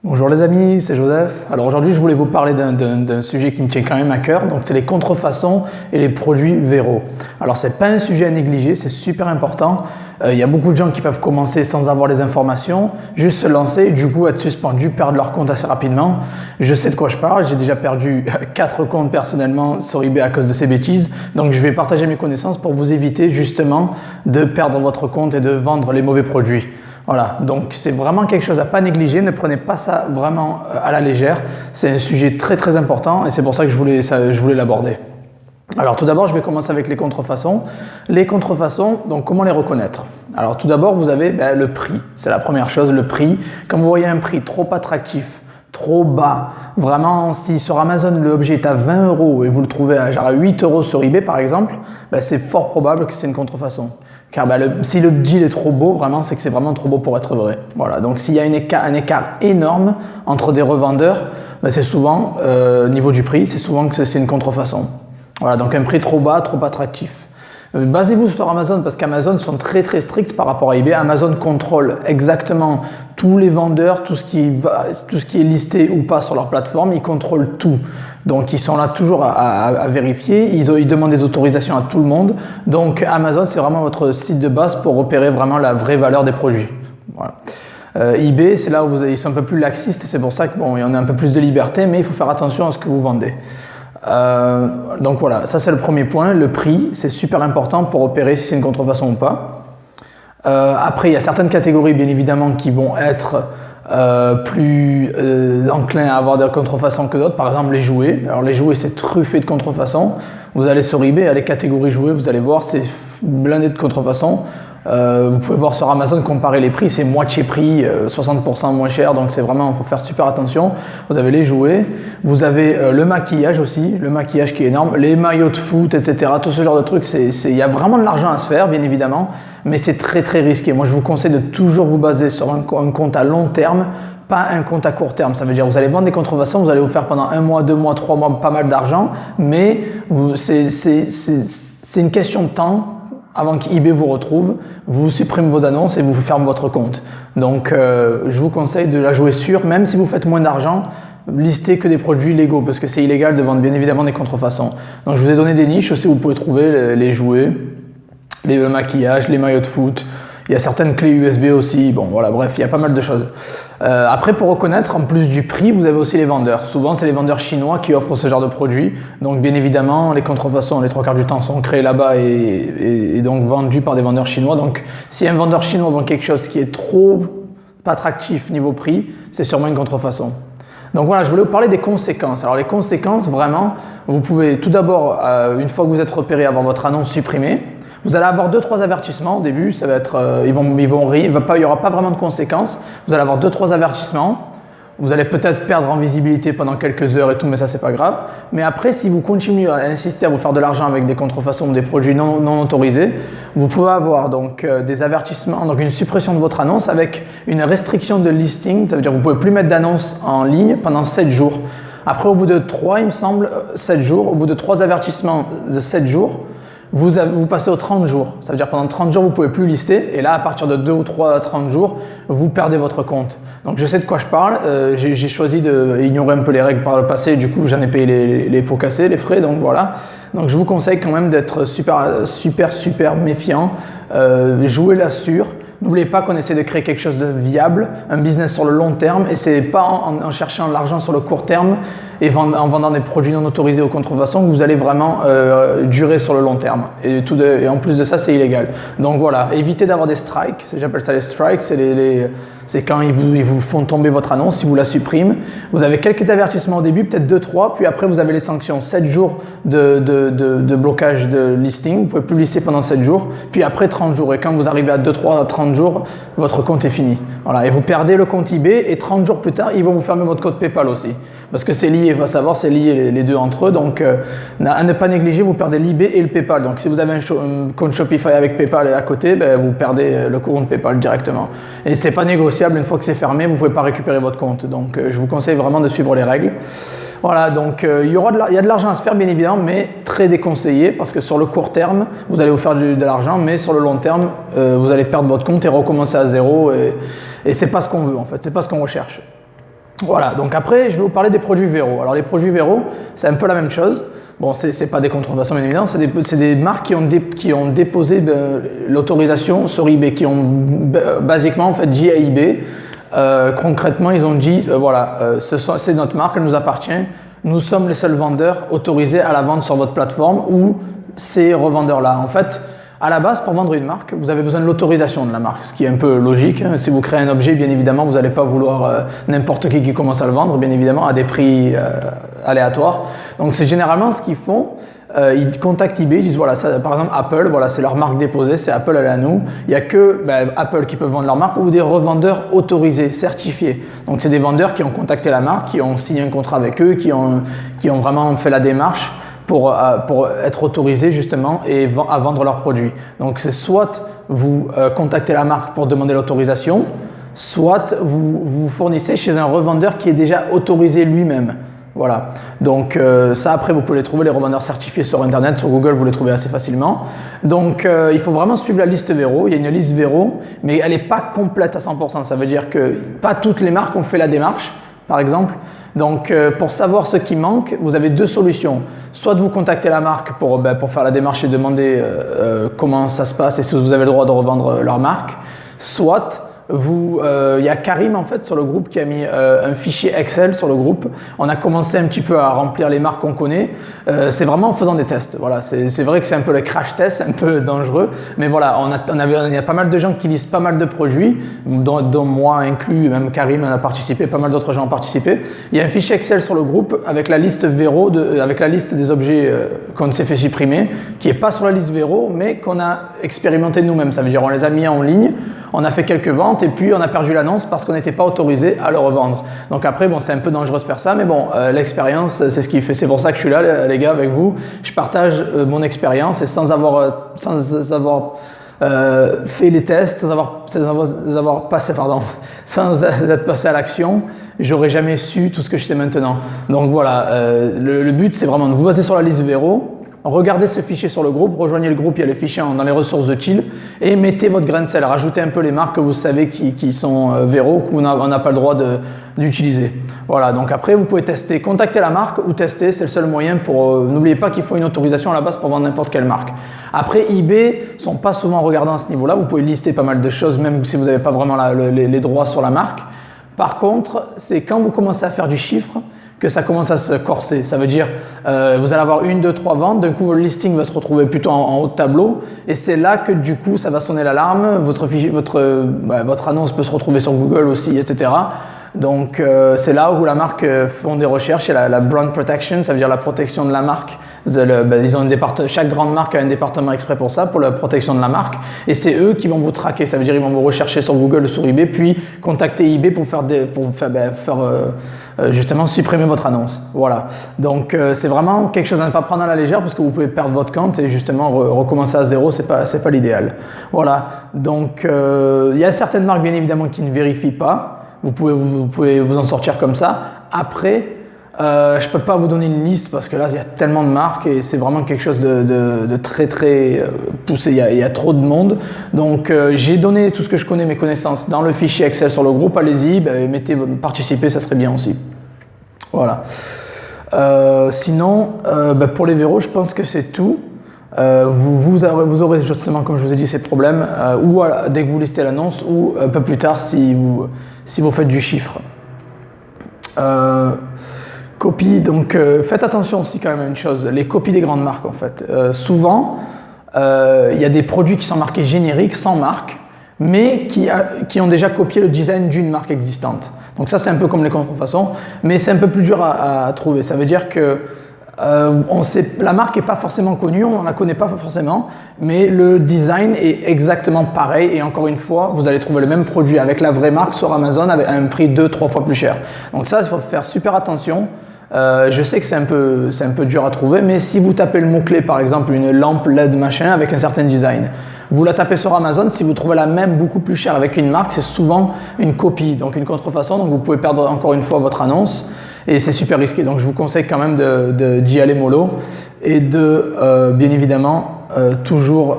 Bonjour les amis, c'est Joseph. Alors aujourd'hui je voulais vous parler d'un sujet qui me tient quand même à cœur, donc c'est les contrefaçons et les produits véreux. Alors c'est pas un sujet à négliger, c'est super important. Il y a beaucoup de gens qui peuvent commencer sans avoir les informations, juste se lancer et du coup être suspendus, perdre leur compte assez rapidement. Je sais de quoi je parle, j'ai déjà perdu 4 comptes personnellement sur eBay à cause de ces bêtises, donc je vais partager mes connaissances pour vous éviter justement de perdre votre compte et de vendre les mauvais produits. Voilà, donc c'est vraiment quelque chose à pas négliger, ne prenez pas ça vraiment à la légère, c'est un sujet très important et c'est pour ça que je voulais l'aborder. Alors tout d'abord, je vais commencer avec les contrefaçons. Les contrefaçons, donc comment les reconnaître? Alors tout d'abord, vous avez le prix, c'est la première chose, le prix. Quand vous voyez un prix trop attractif, trop bas, vraiment si sur Amazon l'objet est à 20 € et vous le trouvez à genre 8 € sur eBay par exemple, c'est fort probable que c'est une contrefaçon. Car si le deal est trop beau, vraiment, c'est que c'est vraiment trop beau pour être vrai. Voilà. Donc s'il y a un écart énorme entre des revendeurs, c'est souvent, niveau du prix, c'est souvent que c'est une contrefaçon. Voilà, donc un prix trop bas, trop attractif. Basez-vous sur Amazon parce qu'Amazon sont très stricts par rapport à eBay. Amazon contrôle exactement tous les vendeurs, tout ce qui est listé ou pas sur leur plateforme, ils contrôlent tout. Donc ils sont là toujours à vérifier, ils demandent des autorisations à tout le monde. Donc Amazon c'est vraiment votre site de base pour repérer vraiment la vraie valeur des produits. Voilà. eBay c'est là où ils sont un peu plus laxistes, c'est pour ça qu'il y en a un peu plus de liberté, mais il faut faire attention à ce que vous vendez. Donc voilà, ça c'est le premier point, le prix, c'est super important pour repérer si c'est une contrefaçon ou pas. Après, il y a certaines catégories bien évidemment qui vont être plus enclins à avoir des contrefaçons que d'autres, par exemple les jouets. Alors les jouets c'est truffé de contrefaçons, vous allez sur eBay, à les catégories jouets, vous allez voir c'est blindé de contrefaçons. Vous pouvez voir sur Amazon, comparer les prix, c'est moitié prix, 60% moins cher, donc c'est vraiment, il faut faire super attention. Vous avez les jouets, vous avez le maquillage aussi, le maquillage qui est énorme, les maillots de foot, etc. Tout ce genre de trucs, il y a vraiment de l'argent à se faire, bien évidemment, mais c'est très risqué. Moi, je vous conseille de toujours vous baser sur un compte à long terme, pas un compte à court terme. Ça veut dire vous allez vendre des contrefaçons, vous allez vous faire pendant 1 mois, 2 mois, 3 mois pas mal d'argent, mais c'est une question de temps. Avant qu'eBay vous retrouve, vous supprimez vos annonces et vous fermez votre compte. Donc je vous conseille de la jouer sûre, même si vous faites moins d'argent, listez que des produits légaux parce que c'est illégal de vendre bien évidemment des contrefaçons. Donc je vous ai donné des niches aussi où vous pouvez trouver les jouets, les maquillages, les maillots de foot. Il y a certaines clés USB aussi, bon voilà, bref, il y a pas mal de choses. Après, pour reconnaître, en plus du prix, vous avez aussi les vendeurs. Souvent, c'est les vendeurs chinois qui offrent ce genre de produits. Donc, bien évidemment, les contrefaçons, les 3/4 du temps, sont créés là-bas et donc vendus par des vendeurs chinois. Donc, si un vendeur chinois vend quelque chose qui est trop pas attractif niveau prix, c'est sûrement une contrefaçon. Donc voilà, je voulais vous parler des conséquences. Alors, les conséquences, vraiment, vous pouvez tout d'abord, une fois que vous êtes repéré, avoir votre annonce supprimée. Vous allez avoir 2-3 avertissements au début, ça va être, il n'y aura pas vraiment de conséquences. Vous allez avoir 2-3 avertissements. Vous allez peut-être perdre en visibilité pendant quelques heures et tout, mais ça c'est pas grave. Mais après, si vous continuez à insister à vous faire de l'argent avec des contrefaçons ou des produits non autorisés, vous pouvez avoir donc des avertissements, donc une suppression de votre annonce avec une restriction de listing. Ça veut dire que vous pouvez plus mettre d'annonce en ligne pendant 7 jours. Après, au bout de 3, il me semble, 7 jours, au bout de 3 avertissements de 7 jours, vous passez aux 30 jours. Ça veut dire pendant 30 jours, vous ne pouvez plus lister. Et là, à partir de 2 ou 3 30 jours, vous perdez votre compte. Donc, je sais de quoi je parle. J'ai choisi d'ignorer un peu les règles par le passé. Du coup, j'en ai payé les pots cassés, les frais. Donc, voilà. Donc, je vous conseille quand même d'être super méfiant. Jouez la sûre. N'oubliez pas qu'on essaie de créer quelque chose de viable, un business sur le long terme, et c'est pas en cherchant l'argent sur le court terme et en vendant des produits non autorisés aux contrefaçons que vous allez vraiment durer sur le long terme. Et en plus de ça, c'est illégal. Donc voilà, évitez d'avoir des strikes. J'appelle ça les strikes. C'est quand ils vous font tomber votre annonce, ils vous la suppriment. Vous avez quelques avertissements au début, peut-être 2-3, puis après vous avez les sanctions. 7 jours de blocage de listing, vous ne pouvez plus lister pendant 7 jours, puis après 30 jours. Et quand vous arrivez à 30 jours, votre compte est fini. Voilà, et vous perdez le compte eBay et 30 jours plus tard, ils vont vous fermer votre compte PayPal aussi. Parce que c'est lié, il faut savoir, c'est lié les deux entre eux. Donc à ne pas négliger, vous perdez l'eBay et le PayPal. Donc si vous avez un compte Shopify avec PayPal à côté, vous perdez le compte PayPal directement. Et c'est pas négociable, une fois que c'est fermé, vous ne pouvez pas récupérer votre compte. Donc je vous conseille vraiment de suivre les règles. Voilà, donc il y a de l'argent à se faire bien évidemment, mais très déconseillé parce que sur le court terme, vous allez vous faire de l'argent, mais sur le long terme, vous allez perdre votre compte et recommencer à zéro et c'est pas ce qu'on veut en fait, c'est pas ce qu'on recherche. Voilà, donc après, je vais vous parler des produits Vero. Alors les produits Vero, c'est un peu la même chose. Bon, c'est pas des contrefaçons bien évidemment, c'est des marques qui ont déposé l'autorisation sur eBay, qui ont basiquement en fait dit à eBay, concrètement ils ont dit voilà, c'est notre marque, elle nous appartient, nous sommes les seuls vendeurs autorisés à la vendre sur votre plateforme ou ces revendeurs-là. En fait, à la base, pour vendre une marque, vous avez besoin de l'autorisation de la marque, ce qui est un peu logique. Si vous créez un objet, bien évidemment, vous n'allez pas vouloir n'importe qui commence à le vendre, bien évidemment, à des prix aléatoires. Donc, c'est généralement ce qu'ils font. Ils contactent eBay, ils disent voilà, ça, par exemple Apple, voilà, c'est leur marque déposée, c'est Apple, elle est à nous. Il n'y a que Apple qui peut vendre leur marque ou des revendeurs autorisés, certifiés. Donc, c'est des vendeurs qui ont contacté la marque, qui ont signé un contrat avec eux, qui ont vraiment fait la démarche pour être autorisés justement et à vendre leurs produits. Donc c'est soit vous contactez la marque pour demander l'autorisation, soit vous fournissez chez un revendeur qui est déjà autorisé lui-même. Voilà. Donc ça après vous pouvez les trouver, les revendeurs certifiés sur internet, sur Google vous les trouvez assez facilement. Donc il faut vraiment suivre la liste Vero. Il y a une liste Vero, mais elle n'est pas complète à 100%. Ça veut dire que pas toutes les marques ont fait la démarche, par exemple. Donc pour savoir ce qui manque, vous avez deux solutions. Soit vous contactez la marque pour faire la démarche et demander comment ça se passe et si vous avez le droit de revendre leur marque. Soit il y a Karim en fait sur le groupe qui a mis un fichier Excel sur le groupe. On a commencé un petit peu à remplir les marques qu'on connaît. C'est vraiment en faisant des tests. Voilà, c'est vrai que c'est un peu le crash test, un peu dangereux, mais voilà, il y a pas mal de gens qui lisent pas mal de produits, dont moi inclus, même Karim a participé, pas mal d'autres gens ont participé. Il y a un fichier Excel sur le groupe avec la liste Vero, avec la liste des objets qu'on s'est fait supprimer, qui est pas sur la liste Vero, mais qu'on a expérimenté nous-mêmes. Ça veut dire on les a mis en ligne. On a fait quelques ventes et puis on a perdu l'annonce parce qu'on n'était pas autorisé à le revendre. Donc après, bon, c'est un peu dangereux de faire ça, mais bon, l'expérience, c'est ce qui fait. C'est pour ça que je suis là, les gars, avec vous. Je partage mon expérience et sans avoir fait les tests, sans avoir passé, sans être passé à l'action, j'aurais jamais su tout ce que je sais maintenant. Donc voilà, le but, c'est vraiment de vous baser sur la liste Vero. Regardez ce fichier sur le groupe, rejoignez le groupe, il y a les fichiers dans les ressources utiles et mettez votre grain de sel, rajoutez un peu les marques que vous savez qui sont Vero, qu'on n'a pas le droit d'utiliser. Voilà, donc après vous pouvez tester, contacter la marque ou tester, c'est le seul moyen pour... N'oubliez pas qu'il faut une autorisation à la base pour vendre n'importe quelle marque. Après eBay ne sont pas souvent regardants à ce niveau-là, vous pouvez lister pas mal de choses même si vous n'avez pas vraiment les droits sur la marque. Par contre, c'est quand vous commencez à faire du chiffre, que ça commence à se corser. Ça veut dire vous allez avoir 1, 2, 3 ventes, d'un coup votre listing va se retrouver plutôt en haut de tableau et c'est là que du coup ça va sonner l'alarme, votre annonce peut se retrouver sur Google aussi, etc. Donc c'est là où la marque font des recherches, il y a la brand protection, ça veut dire la protection de la marque. Ils ont chaque grande marque a un département exprès pour ça, pour la protection de la marque, et c'est eux qui vont vous traquer. Ça veut dire ils vont vous rechercher sur Google ou sur eBay, puis contacter eBay pour justement supprimer votre annonce. Voilà. Donc c'est vraiment quelque chose à ne pas prendre à la légère parce que vous pouvez perdre votre compte et justement recommencer à zéro, c'est pas l'idéal. Voilà. Donc il y a certaines marques bien évidemment qui ne vérifient pas. Vous pouvez vous en sortir comme ça. Après, je peux pas vous donner une liste parce que là il y a tellement de marques et c'est vraiment quelque chose de très très poussé. Il y a trop de monde. Donc j'ai donné tout ce que je connais, mes connaissances dans le fichier Excel sur le groupe. Allez-y, participez, ça serait bien aussi. Voilà. Sinon, pour les Vero, je pense que c'est tout. Vous aurez justement, comme je vous ai dit, ces problèmes ou dès que vous listez l'annonce ou un peu plus tard si vous faites du chiffre. Copies, donc faites attention aussi quand même à une chose, les copies des grandes marques en fait. Souvent, il y a des produits qui sont marqués génériques, sans marque, mais qui ont déjà copié le design d'une marque existante. Donc ça c'est un peu comme les contrefaçons, mais c'est un peu plus dur à trouver. Ça veut dire que la marque n'est pas forcément connue, on ne la connaît pas forcément, mais le design est exactement pareil et encore une fois, vous allez trouver le même produit avec la vraie marque sur Amazon à un prix 2-3 fois plus cher. Donc ça, il faut faire super attention. Je sais que c'est un peu dur à trouver, mais si vous tapez le mot-clé, par exemple une lampe LED machin avec un certain design, vous la tapez sur Amazon, si vous trouvez la même beaucoup plus chère avec une marque, c'est souvent une copie, donc une contrefaçon, donc vous pouvez perdre encore une fois votre annonce. Et c'est super risqué, donc je vous conseille quand même d'y aller mollo et de bien évidemment toujours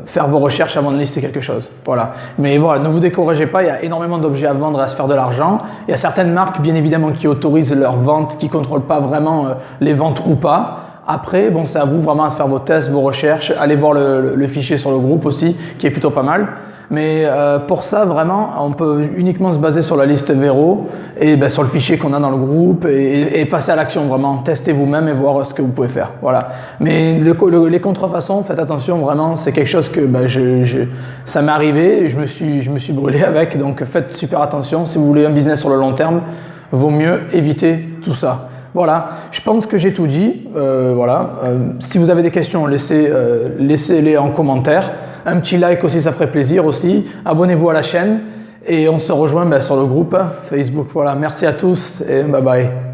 faire vos recherches avant de lister quelque chose. Voilà. Mais voilà, ne vous découragez pas, il y a énormément d'objets à vendre et à se faire de l'argent. Il y a certaines marques, bien évidemment, qui autorisent leurs ventes, qui ne contrôlent pas vraiment les ventes ou pas. Après, bon, c'est à vous vraiment de faire vos tests, vos recherches. Allez voir le fichier sur le groupe aussi, qui est plutôt pas mal. Mais pour ça, vraiment, on peut uniquement se baser sur la liste Vero et sur le fichier qu'on a dans le groupe et passer à l'action, vraiment. Testez vous-même et voir ce que vous pouvez faire. Voilà. Mais les contrefaçons, faites attention, vraiment, c'est quelque chose que ça m'est arrivé et je me suis brûlé avec. Donc faites super attention. Si vous voulez un business sur le long terme, vaut mieux éviter tout ça. Voilà, je pense que j'ai tout dit. Si vous avez des questions, laissez-les en commentaire. Un petit like aussi, ça ferait plaisir aussi. Abonnez-vous à la chaîne et on se rejoint sur le groupe Facebook. Voilà, merci à tous et bye bye.